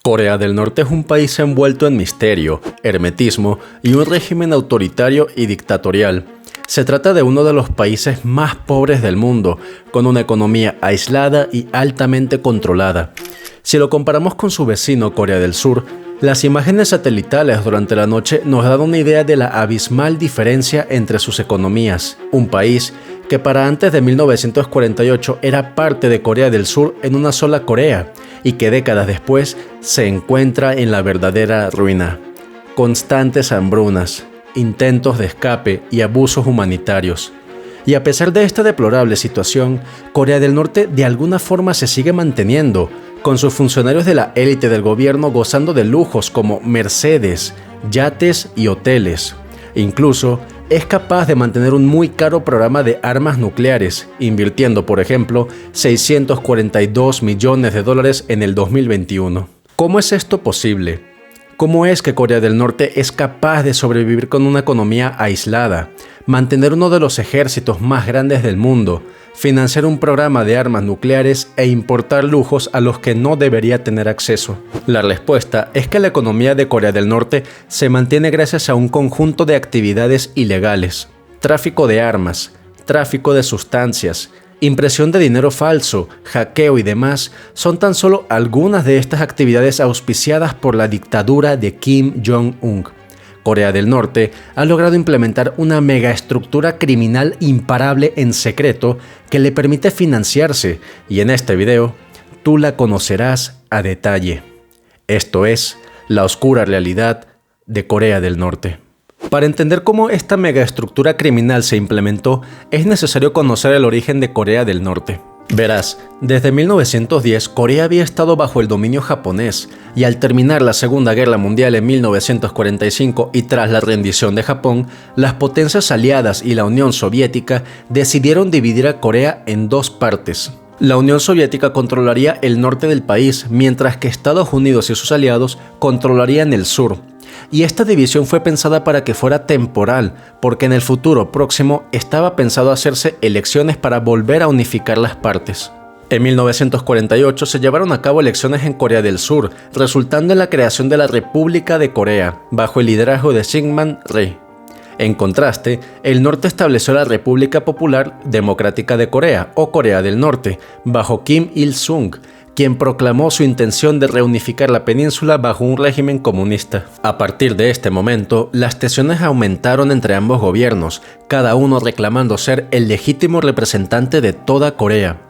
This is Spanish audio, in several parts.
Corea del Norte es un país envuelto en misterio, hermetismo y un régimen autoritario y dictatorial. Se trata de uno de los países más pobres del mundo, con una economía aislada y altamente controlada. Si lo comparamos con su vecino Corea del Sur, las imágenes satelitales durante la noche nos dan una idea de la abismal diferencia entre sus economías. Un país que para antes de 1948 era parte de Corea del Sur en una sola Corea y que décadas después se encuentra en la verdadera ruina. Constantes hambrunas, intentos de escape y abusos humanitarios. Y a pesar de esta deplorable situación, Corea del Norte de alguna forma se sigue manteniendo, con sus funcionarios de la élite del gobierno gozando de lujos como Mercedes, yates y hoteles. Incluso es capaz de mantener un muy caro programa de armas nucleares, invirtiendo, por ejemplo, $642 millones en el 2021. ¿Cómo es esto posible? ¿Cómo es que Corea del Norte es capaz de sobrevivir con una economía aislada, mantener uno de los ejércitos más grandes del mundo, financiar un programa de armas nucleares e importar lujos a los que no debería tener acceso? La respuesta es que la economía de Corea del Norte se mantiene gracias a un conjunto de actividades ilegales: tráfico de armas, tráfico de sustancias, impresión de dinero falso, hackeo y demás son tan solo algunas de estas actividades auspiciadas por la dictadura de Kim Jong-un. Corea del Norte ha logrado implementar una megaestructura criminal imparable en secreto que le permite financiarse, y en este video tú la conocerás a detalle. Esto es la oscura realidad de Corea del Norte. Para entender cómo esta megaestructura criminal se implementó, es necesario conocer el origen de Corea del Norte. Verás, desde 1910 Corea había estado bajo el dominio japonés, y al terminar la Segunda Guerra Mundial en 1945 y tras la rendición de Japón, las potencias aliadas y la Unión Soviética decidieron dividir a Corea en dos partes. La Unión Soviética controlaría el norte del país, mientras que Estados Unidos y sus aliados controlarían el sur. Y esta división fue pensada para que fuera temporal, porque en el futuro próximo estaba pensado hacerse elecciones para volver a unificar las partes. En 1948 se llevaron a cabo elecciones en Corea del Sur, resultando en la creación de la República de Corea, bajo el liderazgo de Syngman Rhee. En contraste, el norte estableció la República Popular Democrática de Corea, o Corea del Norte, bajo Kim Il-sung, quien proclamó su intención de reunificar la península bajo un régimen comunista. A partir de este momento, las tensiones aumentaron entre ambos gobiernos, cada uno reclamando ser el legítimo representante de toda Corea.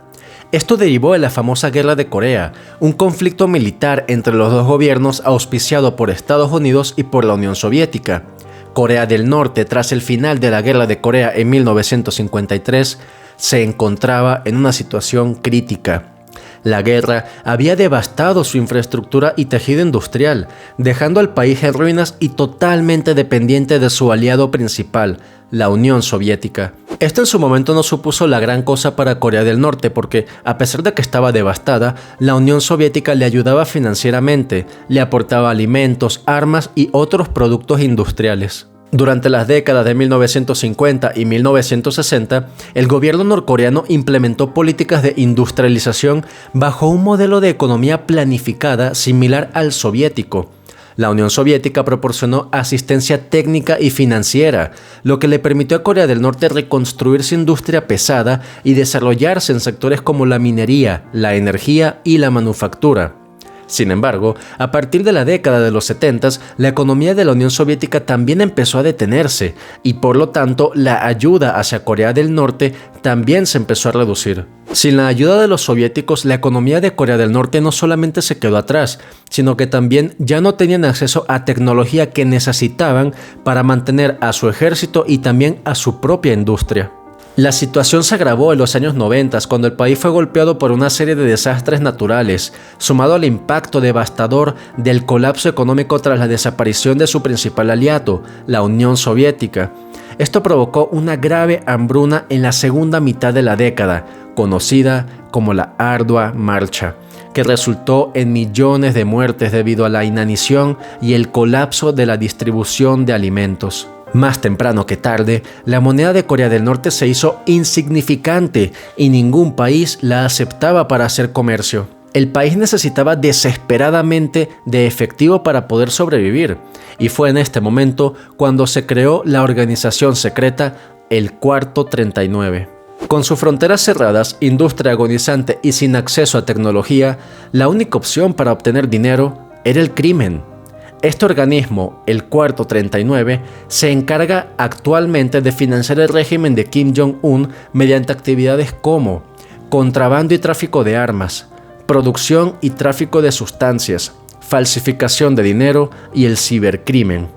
Esto derivó de la famosa Guerra de Corea, un conflicto militar entre los dos gobiernos auspiciado por Estados Unidos y por la Unión Soviética. Corea del Norte, tras el final de la Guerra de Corea en 1953, se encontraba en una situación crítica. La guerra había devastado su infraestructura y tejido industrial, dejando al país en ruinas y totalmente dependiente de su aliado principal, la Unión Soviética. Esto en su momento no supuso la gran cosa para Corea del Norte porque, a pesar de que estaba devastada, la Unión Soviética le ayudaba financieramente, le aportaba alimentos, armas y otros productos industriales. Durante las décadas de 1950 y 1960, el gobierno norcoreano implementó políticas de industrialización bajo un modelo de economía planificada similar al soviético. La Unión Soviética proporcionó asistencia técnica y financiera, lo que le permitió a Corea del Norte reconstruir su industria pesada y desarrollarse en sectores como la minería, la energía y la manufactura. Sin embargo, a partir de la década de los 70, la economía de la Unión Soviética también empezó a detenerse y por lo tanto la ayuda hacia Corea del Norte también se empezó a reducir. Sin la ayuda de los soviéticos, la economía de Corea del Norte no solamente se quedó atrás, sino que también ya no tenían acceso a tecnología que necesitaban para mantener a su ejército y también a su propia industria. La situación se agravó en los años 90 cuando el país fue golpeado por una serie de desastres naturales, sumado al impacto devastador del colapso económico tras la desaparición de su principal aliado, la Unión Soviética. Esto provocó una grave hambruna en la segunda mitad de la década, conocida como la Ardua Marcha, que resultó en millones de muertes debido a la inanición y el colapso de la distribución de alimentos. Más temprano que tarde, la moneda de Corea del Norte se hizo insignificante y ningún país la aceptaba para hacer comercio. El país necesitaba desesperadamente de efectivo para poder sobrevivir, y fue en este momento cuando se creó la organización secreta el Cuarto 39. Con sus fronteras cerradas, industria agonizante y sin acceso a tecnología, la única opción para obtener dinero era el crimen. Este organismo, el Cuarto 39, se encarga actualmente de financiar el régimen de Kim Jong-un mediante actividades como contrabando y tráfico de armas, producción y tráfico de sustancias, falsificación de dinero y el cibercrimen.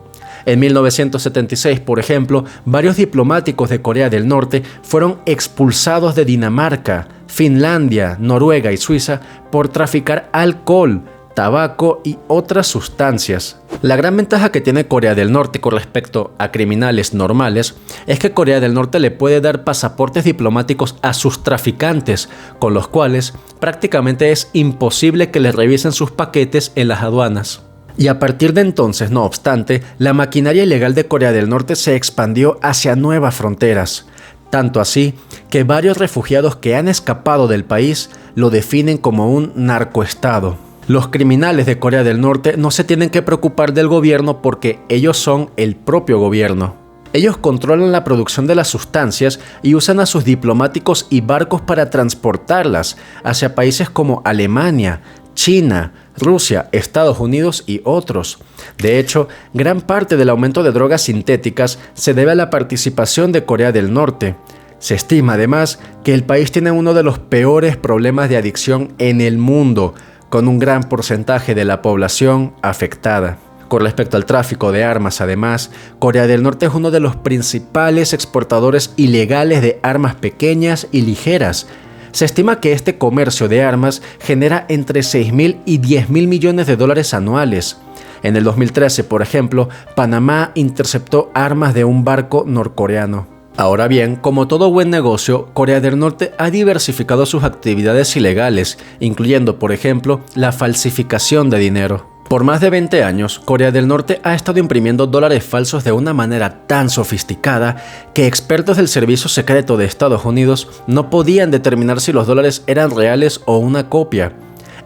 En 1976, por ejemplo, varios diplomáticos de Corea del Norte fueron expulsados de Dinamarca, Finlandia, Noruega y Suiza por traficar alcohol, tabaco y otras sustancias. La gran ventaja que tiene Corea del Norte con respecto a criminales normales es que Corea del Norte le puede dar pasaportes diplomáticos a sus traficantes, con los cuales prácticamente es imposible que les revisen sus paquetes en las aduanas. Y a partir de entonces, no obstante, la maquinaria ilegal de Corea del Norte se expandió hacia nuevas fronteras. Tanto así que varios refugiados que han escapado del país lo definen como un narcoestado. Los criminales de Corea del Norte no se tienen que preocupar del gobierno porque ellos son el propio gobierno. Ellos controlan la producción de las sustancias y usan a sus diplomáticos y barcos para transportarlas hacia países como Alemania, China, Rusia, Estados Unidos y otros. De hecho, gran parte del aumento de drogas sintéticas se debe a la participación de Corea del Norte. Se estima además que el país tiene uno de los peores problemas de adicción en el mundo, con un gran porcentaje de la población afectada. Con respecto al tráfico de armas, además, Corea del Norte es uno de los principales exportadores ilegales de armas pequeñas y ligeras. Se estima que este comercio de armas genera entre 6.000 y 10.000 millones de dólares anuales. En el 2013, por ejemplo, Panamá interceptó armas de un barco norcoreano. Ahora bien, como todo buen negocio, Corea del Norte ha diversificado sus actividades ilegales, incluyendo, por ejemplo, la falsificación de dinero. Por más de 20 años, Corea del Norte ha estado imprimiendo dólares falsos de una manera tan sofisticada que expertos del Servicio Secreto de Estados Unidos no podían determinar si los dólares eran reales o una copia.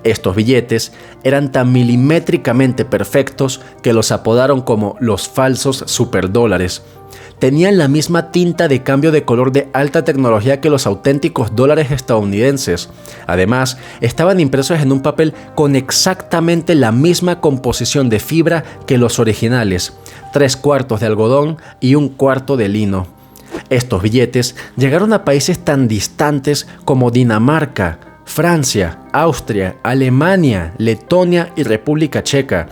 Estos billetes eran tan milimétricamente perfectos que los apodaron como los falsos superdólares. Tenían la misma tinta de cambio de color de alta tecnología que los auténticos dólares estadounidenses. Además, estaban impresos en un papel con exactamente la misma composición de fibra que los originales, 3/4 de algodón y 1/4 de lino. Estos billetes llegaron a países tan distantes como Dinamarca, Francia, Austria, Alemania, Letonia y República Checa.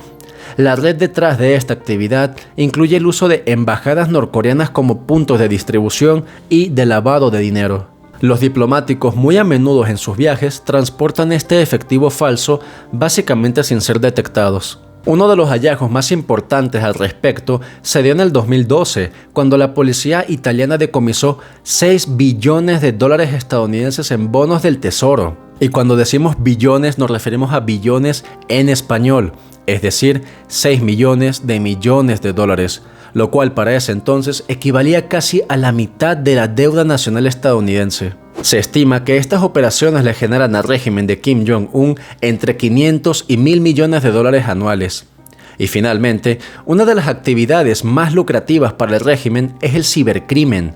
La red detrás de esta actividad incluye el uso de embajadas norcoreanas como puntos de distribución y de lavado de dinero. Los diplomáticos muy a menudo en sus viajes transportan este efectivo falso básicamente sin ser detectados. Uno de los hallazgos más importantes al respecto se dio en el 2012, cuando la policía italiana decomisó 6 billones de dólares estadounidenses en bonos del tesoro. Y cuando decimos billones nos referimos a billones en español, es decir, 6 millones de dólares, lo cual para ese entonces equivalía casi a la mitad de la deuda nacional estadounidense. Se estima que estas operaciones le generan al régimen de Kim Jong-un entre 500 y 1.000 millones de dólares anuales. Y finalmente, una de las actividades más lucrativas para el régimen es el cibercrimen.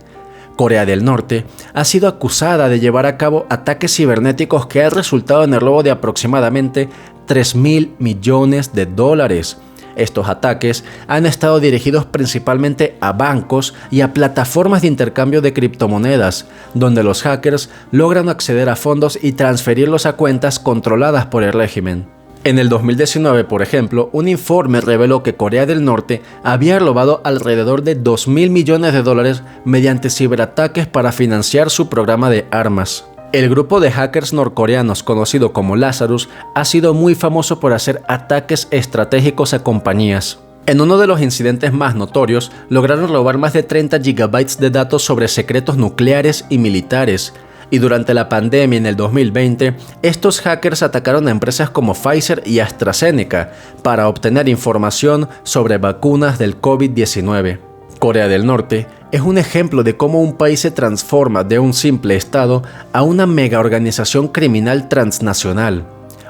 Corea del Norte ha sido acusada de llevar a cabo ataques cibernéticos que han resultado en el robo de aproximadamente 3.000 millones de dólares. Estos ataques han estado dirigidos principalmente a bancos y a plataformas de intercambio de criptomonedas, donde los hackers logran acceder a fondos y transferirlos a cuentas controladas por el régimen. En el 2019, por ejemplo, un informe reveló que Corea del Norte había robado alrededor de 2.000 millones de dólares mediante ciberataques para financiar su programa de armas. El grupo de hackers norcoreanos conocido como Lazarus ha sido muy famoso por hacer ataques estratégicos a compañías. En uno de los incidentes más notorios, lograron robar más de 30 gigabytes de datos sobre secretos nucleares y militares. Y durante la pandemia en el 2020, estos hackers atacaron a empresas como Pfizer y AstraZeneca para obtener información sobre vacunas del COVID-19. Corea del Norte es un ejemplo de cómo un país se transforma de un simple estado a una megaorganización criminal transnacional.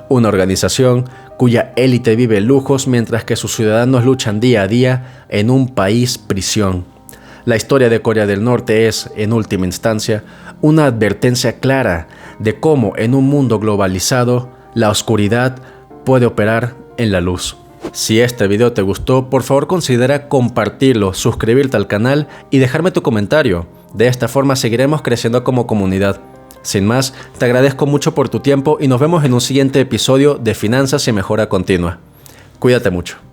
una organización cuya élite vive lujos mientras que sus ciudadanos luchan día a día en un país prisión. La historia de Corea del Norte es, en última instancia, una advertencia clara de cómo en un mundo globalizado la oscuridad puede operar en la luz. Si este video te gustó, por favor considera compartirlo, suscribirte al canal y dejarme tu comentario. De esta forma seguiremos creciendo como comunidad. Sin más, te agradezco mucho por tu tiempo y nos vemos en un siguiente episodio de Finanzas y Mejora Continua. Cuídate mucho.